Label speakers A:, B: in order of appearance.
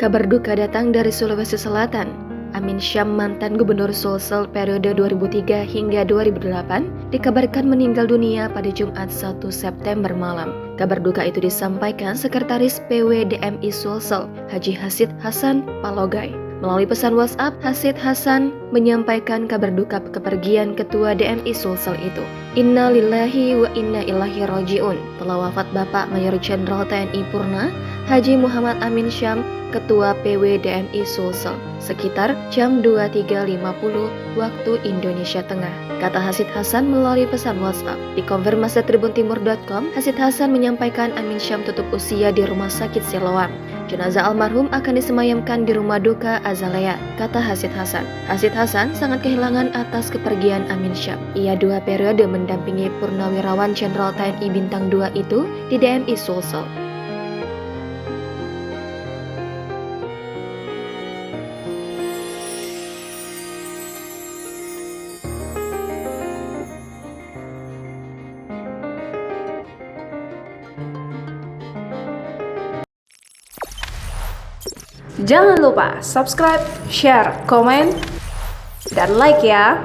A: Kabar duka datang dari Sulawesi Selatan. Amin Syam, mantan gubernur Sulsel periode 2003 hingga 2008, dikabarkan meninggal dunia pada Jumat 1 September malam. Kabar duka itu disampaikan Sekretaris PW DMI Sulsel, Haji Hasid Hasan Palogai. Melalui pesan WhatsApp, Hasid Hasan menyampaikan kabar duka kepergian Ketua DMI Sulsel itu. Inna lillahi wa inna ilaihi raji'un. Telah wafat Bapak Mayor Jenderal TNI Purna Haji Muhammad Amin Syam, Ketua PW DMI Sulsel, sekitar jam 23.50 waktu Indonesia Tengah, kata Hasid Hasan melalui pesan WhatsApp. Dikonfirmasi tribuntimur.com, Hasid Hasan menyampaikan Amin Syam tutup usia di Rumah Sakit Siloam. Jenazah almarhum akan disemayamkan di Rumah Duka Azalea, kata Hasid Hasan. Hasid Hasan sangat kehilangan atas kepergian Amin Syam. Ia 2 periode mendampingi Purnawirawan Jenderal TNI Bintang 2 itu di DMI Sulsel.
B: Jangan lupa subscribe, share, komen, dan like ya.